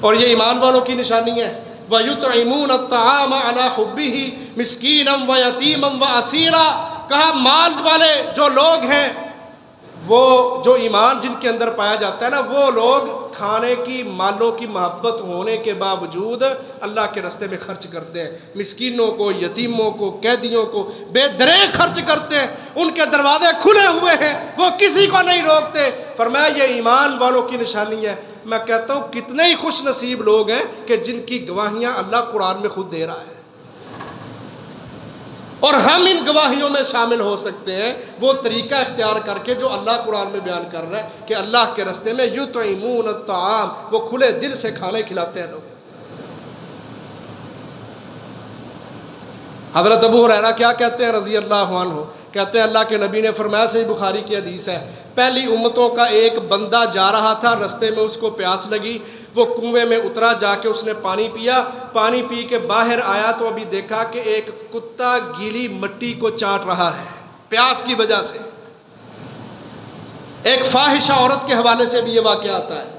اور یہ ایمان والوں کی نشانی ہے. وَيُطْعِمُونَ الطَّعَامَ عَلَى حُبِّهِ مِسْكِينًا وَيَتِيمًا وَأَسِيرًا. کہا مال والے جو لوگ ہیں، وہ جو ایمان جن کے اندر پایا جاتا ہے نا، وہ لوگ کھانے کی مالوں کی محبت ہونے کے باوجود اللہ کے راستے میں خرچ کرتے ہیں. مسکینوں کو، یتیموں کو، قیدیوں کو بے دریغ خرچ کرتے ہیں. ان کے دروازے کھلے ہوئے ہیں، وہ کسی کو نہیں روکتے. فرمایا یہ ایمان والوں کی نشانی ہے. میں کہتا ہوں کتنے ہی خوش نصیب لوگ ہیں کہ جن کی گواہیاں اللہ قرآن میں خود دے رہا ہے، اور ہم ان گواہیوں میں شامل ہو سکتے ہیں وہ طریقہ اختیار کر کے جو اللہ قرآن میں بیان کر رہا ہے کہ اللہ کے راستے میں یطعمون الطعام، وہ کھلے دل سے کھانے کھلاتے ہیں لوگ. حضرت ابو ہریرہ کیا کہتے ہیں رضی اللہ عنہ؟ کہتے ہیں اللہ کے نبی نے فرمایا، صحیح بخاری کی حدیث ہے، پہلی امتوں کا ایک بندہ جا رہا تھا، رستے میں اس کو پیاس لگی، وہ کنویں میں اترا، جا کے اس نے پانی پیا، پانی پی کے باہر آیا تو ابھی دیکھا کہ ایک کتا گیلی مٹی کو چاٹ رہا ہے پیاس کی وجہ سے. ایک فاحشہ عورت کے حوالے سے بھی یہ واقعہ آتا ہے،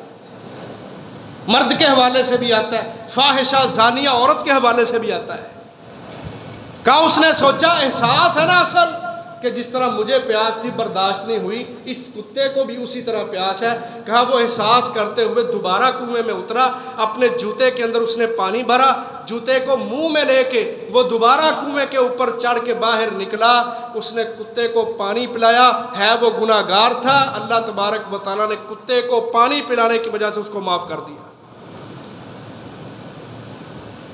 مرد کے حوالے سے بھی آتا ہے، فاحشہ زانیہ عورت کے حوالے سے بھی آتا ہے. کہا اس نے سوچا احساس ہے نا اصل کہ جس طرح مجھے پیاس تھی برداشت نہیں ہوئی، اس کتے کو بھی اسی طرح پیاس ہے. کہا وہ احساس کرتے ہوئے دوبارہ کنویں میں اترا، اپنے جوتے کے اندر اس نے پانی بھرا، جوتے کو منہ میں لے کے وہ دوبارہ کنویں کے اوپر چڑھ کے باہر نکلا، اس نے کتے کو پانی پلایا. ہے وہ گناہگار تھا، اللہ تبارک و تعالیٰ نے کتے کو پانی پلانے کی وجہ سے اس کو معاف کر دیا.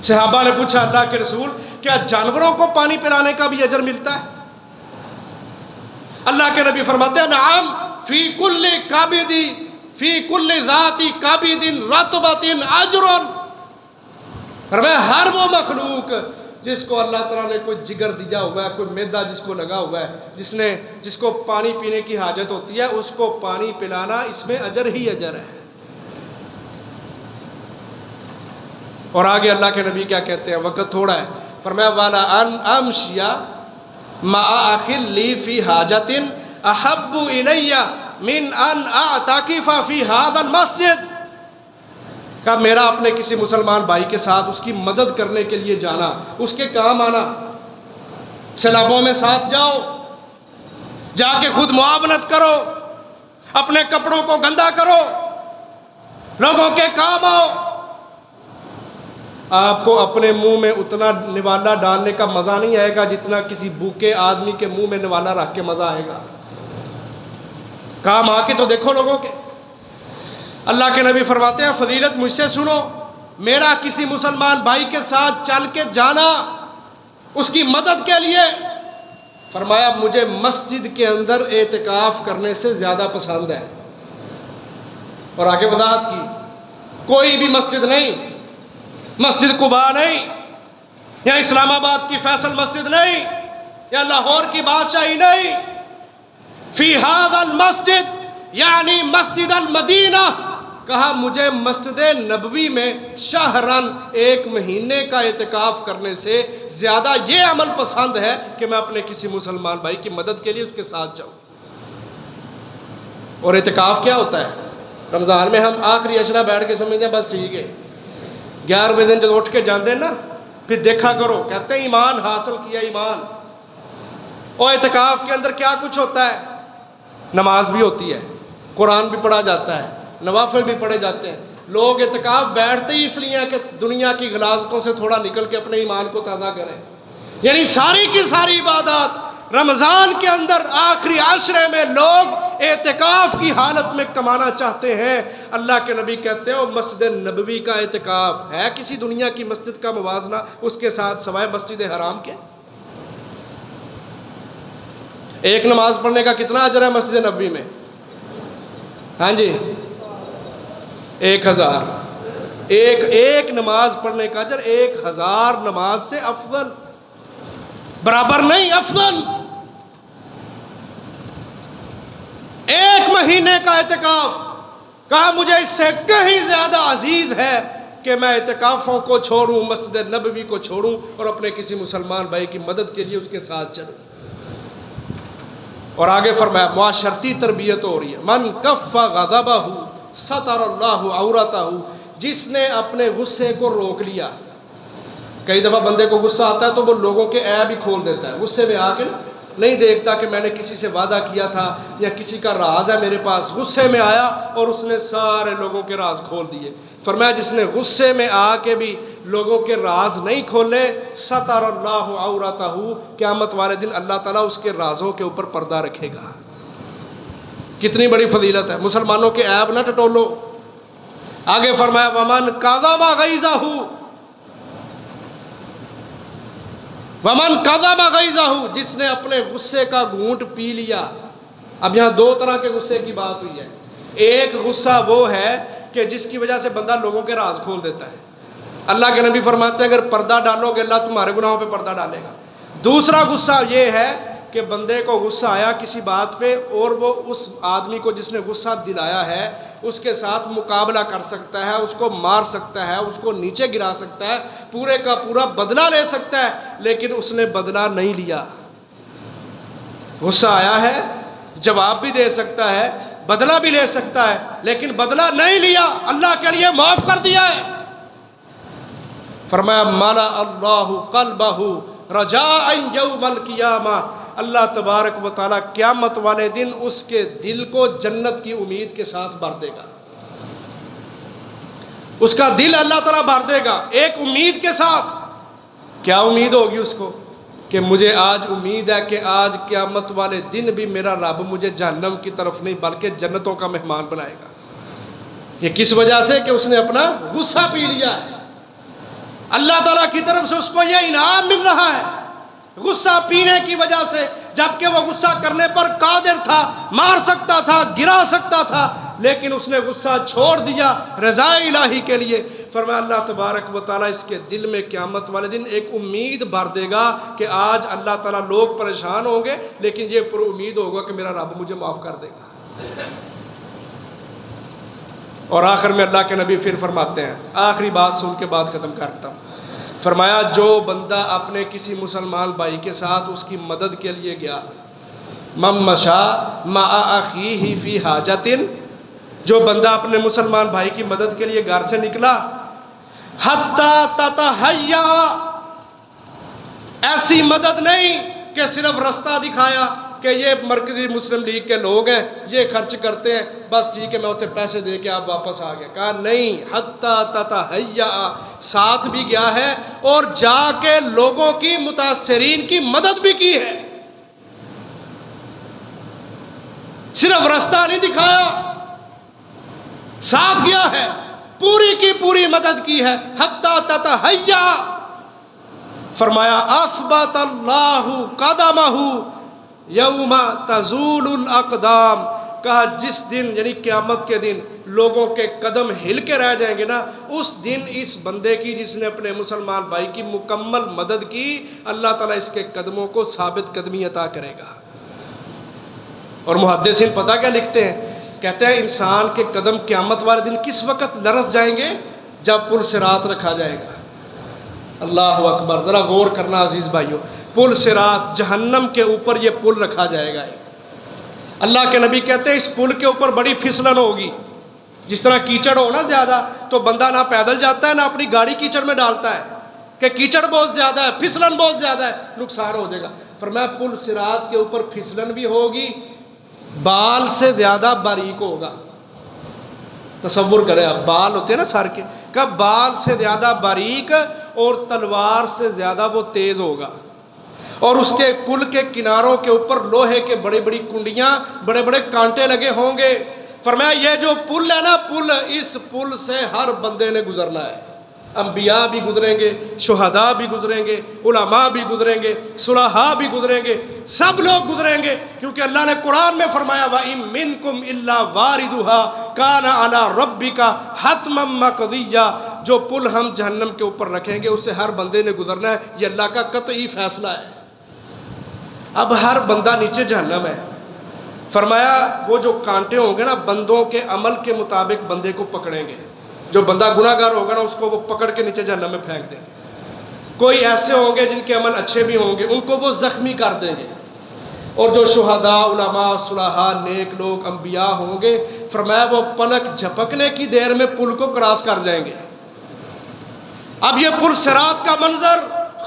صحابہ نے پوچھا اللہ کے رسول کیا جانوروں کو پانی پلانے کا بھی اجر ملتا ہے؟ اللہ کے نبی فرماتے ہیں نعم فی کل کابد فی کل ذات کابد رطبۃ اجر. فرمایا ہر وہ مخلوق جس کو اللہ تعالیٰ نے کوئی جگر دیا ہوا ہے، کوئی میدا جس کو لگا ہوا ہے، جس کو پانی پینے کی حاجت ہوتی ہے، اس کو پانی پلانا اس میں اجر ہی اجر ہے. اور آگے اللہ کے نبی کیا کہتے ہیں، وقت تھوڑا ہے، فرمایا والا ان امشیا مع اخی لی فی حاجت احب الی من ان اعتکف فی هذا المسجد. کہ میرا اپنے کسی مسلمان بھائی کے ساتھ اس کی مدد کرنے کے لیے جانا، اس کے کام آنا، سیلابوں میں ساتھ جاؤ، جا کے خود معاونت کرو، اپنے کپڑوں کو گندا کرو، لوگوں کے کام آؤ. آپ کو اپنے منہ میں اتنا نوالا ڈالنے کا مزہ نہیں آئے گا جتنا کسی بھوکے آدمی کے منہ میں نوالا رکھ کے مزہ آئے گا. کام آ کے تو دیکھو لوگوں کے. اللہ کے نبی فرماتے ہیں فضیلت مجھ سے سنو، میرا کسی مسلمان بھائی کے ساتھ چل کے جانا اس کی مدد کے لیے، فرمایا مجھے مسجد کے اندر اعتکاف کرنے سے زیادہ پسند ہے. اور آگے وضاحت کی، کوئی بھی مسجد نہیں، مسجد قباء نہیں، یا اسلام آباد کی فیصل مسجد نہیں، یا لاہور کی بادشاہی نہیں، فی ھذا المسجد یعنی مسجد المدینہ. کہا مجھے مسجد نبوی میں شہرن ایک مہینے کا اعتکاف کرنے سے زیادہ یہ عمل پسند ہے کہ میں اپنے کسی مسلمان بھائی کی مدد کے لیے اس کے ساتھ جاؤں. اور اعتکاف کیا ہوتا ہے؟ رمضان میں ہم آخری عشرہ بیٹھ کے سمجھتے ہیں بس ٹھیک ہے، 11ویں دن جب اٹھ کے جاندے نا پھر دیکھا کرو، کہتے ہیں ایمان حاصل کیا ایمان. اور اعتکاف کے اندر کیا کچھ ہوتا ہے؟ نماز بھی ہوتی ہے، قرآن بھی پڑھا جاتا ہے، نوافل بھی پڑھے جاتے ہیں. لوگ اعتکاف بیٹھتے ہی اس لیے کہ دنیا کی غلاظتوں سے تھوڑا نکل کے اپنے ایمان کو تازہ کریں. یعنی ساری کی ساری عبادات رمضان کے اندر آخری عشرے میں لوگ اعتکاف کی حالت میں کمانا چاہتے ہیں. اللہ کے نبی کہتے ہیں وہ مسجد نبوی کا اعتکاف ہے کسی دنیا کی مسجد کا موازنہ اس کے ساتھ سوائے مسجد حرام کے؟ ایک نماز پڑھنے کا کتنا اجر ہے مسجد نبوی میں؟ ہاں جی 1000 ایک نماز پڑھنے کا اجر 1000 نماز سے افضل، برابر نہیں، افضل۔ 1 مہینے کا اعتکاف، کہا مجھے اس سے کہیں زیادہ عزیز ہے کہ میں اعتکافوں کو چھوڑوں، مسجد نبوی کو چھوڑوں اور اپنے کسی مسلمان بھائی کی مدد کے لیے اس کے ساتھ چلوں۔ اور آگے فرمایا معاشرتی تربیت ہو رہی ہے، من کف غضبہ ستر اللہ عورتہ، جس نے اپنے غصے کو روک لیا۔ کئی دفعہ بندے کو غصہ آتا ہے تو وہ لوگوں کے عیب ہی کھول دیتا ہے، غصے میں آ کے نہیں دیکھتا کہ میں نے کسی سے وعدہ کیا تھا یا کسی کا راز ہے میرے پاس، غصے میں آیا اور اس نے سارے لوگوں کے راز کھول دیے۔ فرمایا جس نے غصے میں آ کے بھی لوگوں کے راز نہیں کھولے، ستر اللہ عورتہ، قیامت والے دن اللہ تعالیٰ اس کے رازوں کے اوپر پردہ رکھے گا۔ کتنی بڑی فضیلت ہے، مسلمانوں کے عیب نہ ٹٹولو۔ آگے فرمایا ومن کظم غیظہ، ومن کظم غیظہ، جس نے اپنے غصے کا گھونٹ پی لیا۔ اب یہاں 2 طرح کے غصے کی بات ہوئی ہے۔ ایک غصہ وہ ہے کہ جس کی وجہ سے بندہ لوگوں کے راز کھول دیتا ہے۔ اللہ کے نبی فرماتے ہیں اگر پردہ ڈالو گے اللہ تمہارے گناہوں پہ پردہ ڈالے گا۔ دوسرا غصہ یہ ہے کہ بندے کو غصہ آیا کسی بات پہ اور وہ اس آدمی کو جس نے غصہ دلایا ہے اس کے ساتھ مقابلہ کر سکتا ہے، اس کو مار سکتا ہے، اس کو نیچے گرا سکتا ہے، پورے کا پورا بدلہ لے سکتا ہے، لیکن اس نے بدلہ نہیں لیا۔ غصہ آیا ہے، جواب بھی دے سکتا ہے، بدلہ بھی لے سکتا ہے، لیکن بدلہ نہیں لیا، اللہ کے لیے معاف کر دیا ہے۔ فرمایا مالا اللہ قلبہ رجاء یوم القیامہ، اللہ تبارک و تعالیٰ قیامت والے دن اس کے دل کو جنت کی امید کے ساتھ بھر دے گا۔ اس کا دل اللہ تعالیٰ بھر دے گا ایک امید کے ساتھ۔ کیا امید ہوگی اس کو؟ کہ مجھے آج امید ہے کہ آج قیامت والے دن بھی میرا رب مجھے جہنم کی طرف نہیں بلکہ جنتوں کا مہمان بنائے گا۔ یہ کس وجہ سے؟ کہ اس نے اپنا غصہ پی لیا ہے۔ اللہ تعالیٰ کی طرف سے اس کو یہ انعام مل رہا ہے غصہ پینے کی وجہ سے، جبکہ وہ غصہ کرنے پر قادر تھا، مار سکتا تھا، گرا سکتا تھا، لیکن اس نے غصہ چھوڑ دیا رضا الہی کے لیے۔ فرمایا اللہ تبارک و تعالیٰ اس کے دل میں قیامت والے دن ایک امید بھر دے گا کہ آج اللہ تعالیٰ لوگ پریشان ہوں گے لیکن یہ پر امید ہوگا کہ میرا رب مجھے معاف کر دے گا۔ اور آخر میں اللہ کے نبی پھر فرماتے ہیں، آخری بات سن کے بعد ختم کرتا ہوں، فرمایا جو بندہ اپنے کسی مسلمان بھائی کے ساتھ اس کی مدد کے لیے گیا، من مشا مع اخیہ فی حاجۃ، جو بندہ اپنے مسلمان بھائی کی مدد کے لیے گھر سے نکلا، حتی تتحیا، ایسی مدد نہیں کہ صرف رستہ دکھایا کہ یہ مرکزی مسلم لیگ کے لوگ ہیں، یہ خرچ کرتے ہیں، بس ٹھیک ہے میں اسے پیسے دے کے آپ واپس آ گئے۔ کہا نہیں، حتی تتحیا، ساتھ بھی گیا ہے اور جا کے لوگوں کی متاثرین کی مدد بھی کی ہے، صرف رستہ نہیں دکھایا، ساتھ گیا ہے، پوری کی پوری مدد کی ہے۔ حتی تتحیا، فرمایا اثبت اللہ قدمہ یوم تزول الاقدام، کہا جس دن یعنی قیامت کے دن لوگوں کے قدم ہل کے رہ جائیں گے نا، اس دن اس بندے کی جس نے اپنے مسلمان بھائی کی مکمل مدد کی، اللہ تعالیٰ اس کے قدموں کو ثابت قدمی عطا کرے گا۔ اور محدثین پتہ کیا لکھتے ہیں؟ کہتے ہیں انسان کے قدم قیامت والے دن کس وقت لرز جائیں گے؟ جب پل صراط رکھا جائے گا۔ اللہ اکبر، ذرا غور کرنا عزیز بھائیو، پل صراط، جہنم کے اوپر یہ پل رکھا جائے گا۔ اللہ کے نبی کہتے ہیں اس پل کے اوپر بڑی پھسلن ہوگی، جس طرح کیچڑ ہو نا زیادہ تو بندہ نہ پیدل جاتا ہے نہ اپنی گاڑی کیچڑ میں ڈالتا ہے کہ کیچڑ بہت زیادہ ہے، پھسلن بہت زیادہ ہے، نقصان ہو جائے گا۔ فرمایا پل صراط کے اوپر پھسلن بھی ہوگی، بال سے زیادہ باریک ہوگا۔ تصور کریں آپ، بال ہوتے ہیں نا سر کے، کہ بال سے زیادہ باریک اور تلوار سے زیادہ وہ تیز ہوگا، اور اس کے پل کے کناروں کے اوپر لوہے کے بڑی بڑی کنڈیاں، بڑے بڑے کانٹے لگے ہوں گے۔ فرمایا یہ جو پل ہے نا، پل، اس پل سے ہر بندے نے گزرنا ہے، انبیاء بھی گزریں گے، شہداء بھی گزریں گے، علماء بھی گزریں گے، صلحاء بھی گزریں گے، سب لوگ گزریں گے، کیونکہ اللہ نے قرآن میں فرمایا وَإِن مِّنكُمْ إِلَّا وَارِدُهَا كَانَ عَلَى رَبِّكَ حَتْمًا مَّقْضِيًّا، جو پل ہم جہنم کے اوپر رکھیں گے اس سے ہر بندے نے گزرنا ہے، یہ اللہ کا قطعی فیصلہ ہے۔ اب ہر بندہ نیچے جہنم ہے، فرمایا وہ جو کانٹے ہوں گے نا بندوں کے عمل کے مطابق بندے کو پکڑیں گے، جو بندہ گناہ گار ہوگا نا اس کو وہ پکڑ کے نیچے جہنم میں پھینک دیں گے۔ کوئی ایسے ہوں گے جن کے عمل اچھے بھی ہوں گے، ان کو وہ زخمی کر دیں گے، اور جو شہداء، علماء، صلحاء، نیک لوگ، انبیاء ہوں گے، فرمایا وہ پلک جھپکنے کی دیر میں پل کو کراس کر جائیں گے۔ اب یہ پل صراط کا منظر،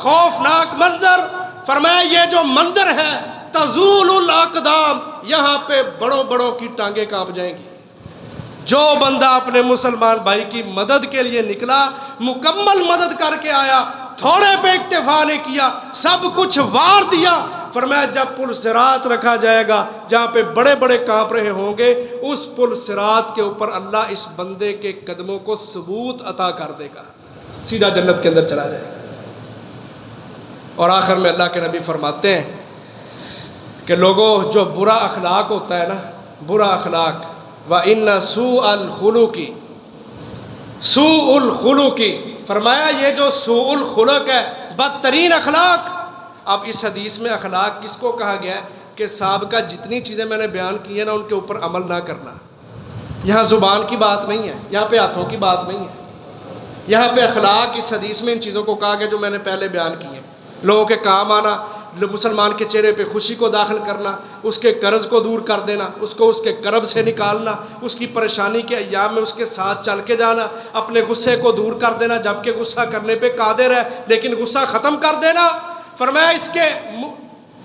خوفناک منظر، فرمایا یہ جو منظر ہے تزول الاقدام، یہاں پہ بڑوں بڑوں کی ٹانگیں کانپ جائیں گی۔ جو بندہ اپنے مسلمان بھائی کی مدد کے لیے نکلا، مکمل مدد کر کے آیا، تھوڑے پہ اکتفا نہیں کیا، سب کچھ وار دیا، فرمایا جب پل صراط رکھا جائے گا جہاں پہ بڑے بڑے کانپ رہے ہوں گے، اس پل صراط کے اوپر اللہ اس بندے کے قدموں کو ثبوت عطا کر دے گا، سیدھا جنت کے اندر چلا جائے گا۔ اور آخر میں اللہ کے نبی فرماتے ہیں کہ لوگوں جو برا اخلاق ہوتا ہے نا، برا اخلاق، وَإِنَّ سُوءَ الْخُلُقِ، سوء الخلق، فرمایا یہ جو سوء الخلق ہے، بدترین اخلاق۔ اب اس حدیث میں اخلاق کس کو کہا گیا ہے کہ سابقہ جتنی چیزیں میں نے بیان کی ہیں نا ان کے اوپر عمل نہ کرنا۔ یہاں زبان کی بات نہیں ہے، یہاں پہ ہاتھوں کی بات نہیں ہے، یہاں پہ اخلاق اس حدیث میں ان چیزوں کو کہا گیا جو میں نے پہلے بیان کی ہیں۔ لوگوں کے کام آنا، مسلمان کے چہرے پہ خوشی کو داخل کرنا، اس کے قرض کو دور کر دینا، اس کو اس کے کرب سے نکالنا، اس کی پریشانی کے ایام میں اس کے ساتھ چل کے جانا، اپنے غصے کو دور کر دینا، جبکہ غصہ کرنے پہ قادر ہے لیکن غصہ ختم کر دینا۔ فرمایا اس کے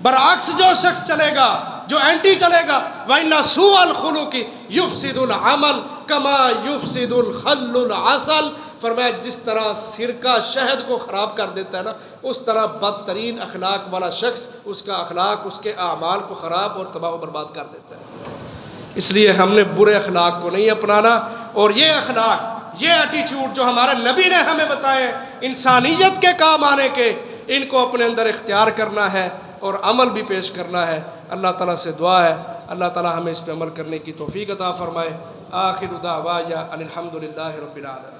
برعکس جو شخص چلے گا، جو اینٹی چلے گا، وَإِنَّ سُوءَ الْخُلُقِ يُفْسِدُ الْعَمَلَ كَمَا يُفْسِدُ الْخَلُّ الْعَسَلَ، فرمایا جس طرح سرکہ شہد کو خراب کر دیتا ہے نا، اس طرح بدترین اخلاق والا شخص، اس کا اخلاق اس کے اعمال کو خراب اور تباہ و برباد کر دیتا ہے۔ اس لیے ہم نے برے اخلاق کو نہیں اپنانا، اور یہ اخلاق، یہ ایٹیچیوڈ جو ہمارے نبی نے ہمیں بتائے انسانیت کے کام آنے کے، ان کو اپنے اندر اختیار کرنا ہے اور عمل بھی پیش کرنا ہے۔ اللہ تعالیٰ سے دعا ہے اللہ تعالیٰ ہمیں اس پہ عمل کرنے کی توفیق عطا فرمائے۔ آخر دعوانا ان الحمد للہ رب العالمین۔